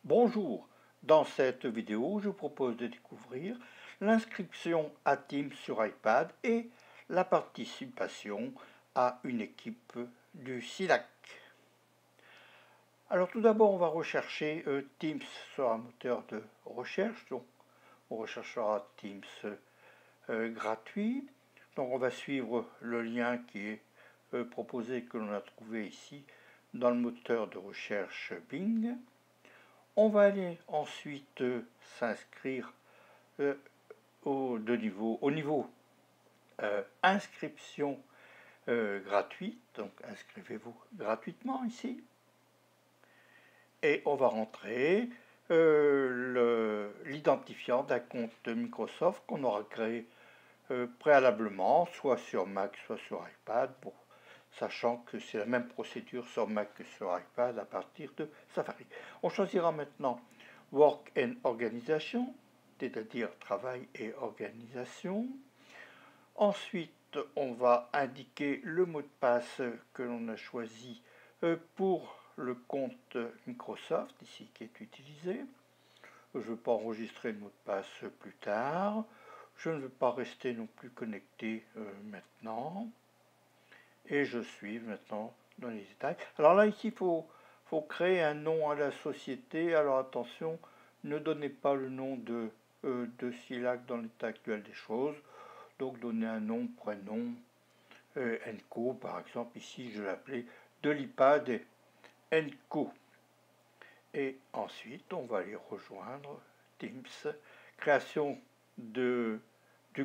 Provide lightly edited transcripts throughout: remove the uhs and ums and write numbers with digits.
Bonjour, dans cette vidéo, je vous propose de découvrir l'inscription à Teams sur iPad et la participation à une équipe du SILAC. Alors tout d'abord, on va rechercher Teams sur un moteur de recherche. Donc, on recherchera Teams gratuit. Donc on va suivre le lien qui est proposé, que l'on a trouvé ici dans le moteur de recherche Bing. On va aller ensuite s'inscrire au niveau inscription gratuite. Donc inscrivez-vous gratuitement ici. Et on va rentrer l'identifiant d'un compte Microsoft qu'on aura créé préalablement, soit sur Mac, soit sur iPad, sachant que c'est la même procédure sur Mac que sur iPad à partir de Safari. On choisira maintenant Work and Organization, c'est-à-dire travail et organisation. Ensuite, on va indiquer le mot de passe que l'on a choisi pour le compte Microsoft, ici qui est utilisé. Je ne veux pas enregistrer le mot de passe plus tard. Je ne veux pas rester non plus connecté maintenant. Et je suis maintenant dans les détails. Alors là, ici, il faut créer un nom à la société. Alors attention, ne donnez pas le nom de SILAC dans l'état actuel des choses. Donc donnez un nom, prénom, Enco, par exemple. Ici, je l'appelais de l'IPAD Enco. Et ensuite, on va aller rejoindre Teams. Création du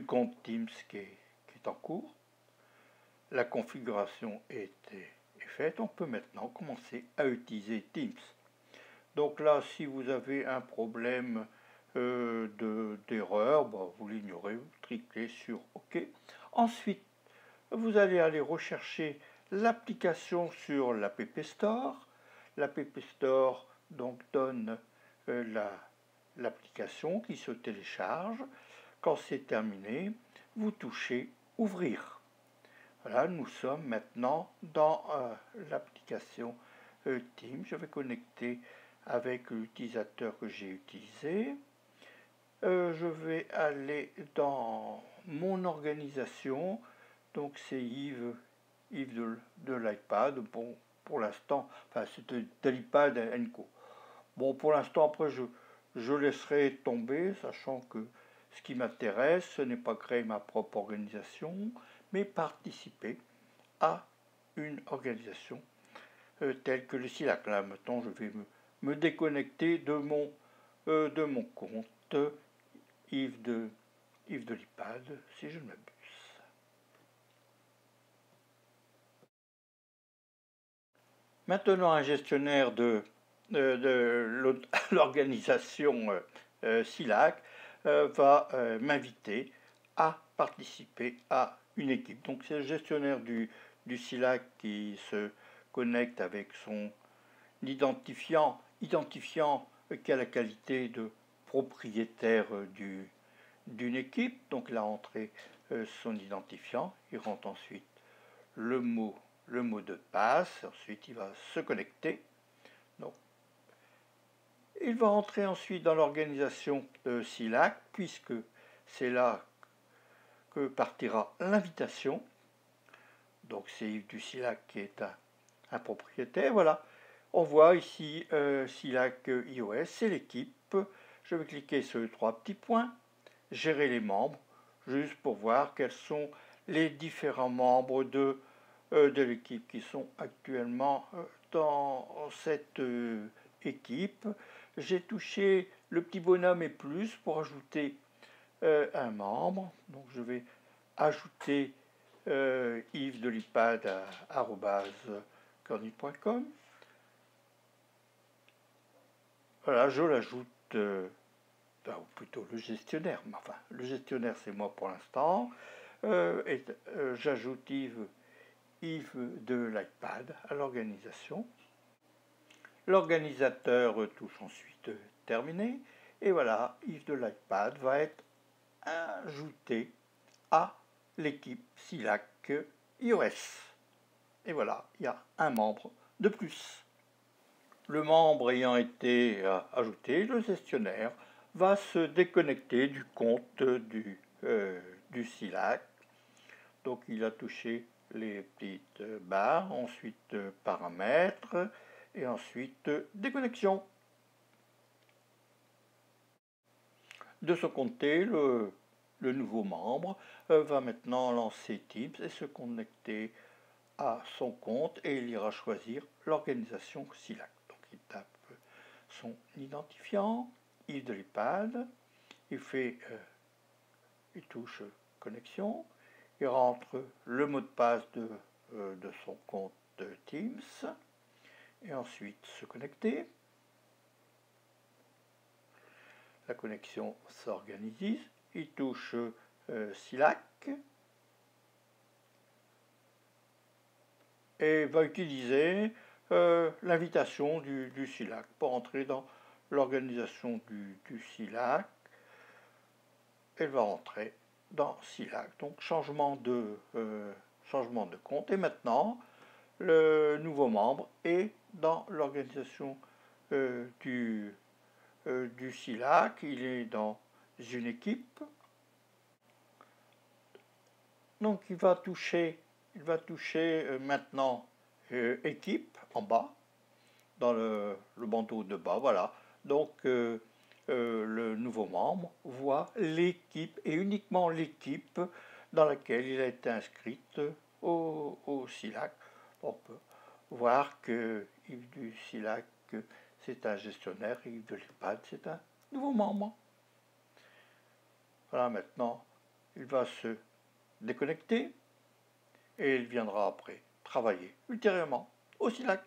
compte Teams qui est en cours. La configuration est faite. On peut maintenant commencer à utiliser Teams. Donc là, si vous avez un problème d'erreur, vous l'ignorez, vous cliquez sur OK. Ensuite, vous allez aller rechercher l'application sur l'App Store. L'App Store donc donne l'application qui se télécharge. Quand c'est terminé, vous touchez Ouvrir. Voilà, nous sommes maintenant dans l'application Teams. Je vais connecter avec l'utilisateur que j'ai utilisé. Je vais aller dans mon organisation. Donc c'est Yves de l'iPad. Bon, pour l'instant, enfin c'est de l'iPad Enco. Bon, pour l'instant, après, je laisserai tomber, sachant que ce qui m'intéresse, ce n'est pas créer ma propre organisation, mais participer à une organisation telle que le SILAC. Là, maintenant, je vais me déconnecter de mon compte Yves de l'iPad, si je ne m'abuse. Maintenant, un gestionnaire de l'organisation SILAC va m'inviter à participer à une équipe. Donc c'est le gestionnaire du SILAC qui se connecte avec son identifiant qui a la qualité de propriétaire d'une équipe. Donc il a entré son identifiant, il rentre ensuite le mot de passe, ensuite il va se connecter. Donc, il va entrer ensuite dans l'organisation SILAC, puisque c'est là que partira l'invitation. Donc c'est Yves du SILAC qui est un propriétaire. Voilà, on voit ici SILAC iOS, c'est l'équipe. Je vais cliquer sur les trois petits points, gérer les membres, juste pour voir quels sont les différents membres de l'équipe qui sont actuellement dans cette équipe. J'ai touché le petit bonhomme et plus pour ajouter un membre. Donc je vais ajouter Yves de l'IPAD à @corny.com. Voilà, je l'ajoute, ou plutôt le gestionnaire. Enfin, le gestionnaire c'est moi pour l'instant. J'ajoute Yves de l'iPad à l'organisation. L'organisateur touche ensuite terminé. Et voilà, Yves de l'iPad va être ajouté à l'équipe SILAC iOS. Et voilà, il y a un membre de plus. le membre ayant été ajouté, le gestionnaire va se déconnecter du compte du SILAC. Donc il a touché les petites barres, ensuite paramètres et ensuite déconnexion. De son côté, le nouveau membre va maintenant lancer Teams et se connecter à son compte et il ira choisir l'organisation SILAC. Donc il tape son identifiant, il de l'iPad, il touche connexion, il rentre le mot de passe de son compte Teams et ensuite se connecter. La connexion s'organise, il touche SILAC et va utiliser l'invitation du SILAC pour entrer dans l'organisation du SILAC. Elle va entrer dans SILAC. Donc changement de compte. Et maintenant, le nouveau membre est dans l'organisation du SILAC. Il est dans une équipe. Donc il va toucher maintenant équipe en bas, dans le bandeau de bas, voilà. Donc le nouveau membre voit l'équipe et uniquement l'équipe dans laquelle il a été inscrit au SILAC. On peut voir que Yves du SILAC, c'est un gestionnaire, et Yves de l'IPAD, c'est un nouveau membre. Voilà, maintenant, il va se déconnecter et il viendra après travailler ultérieurement au SILAC.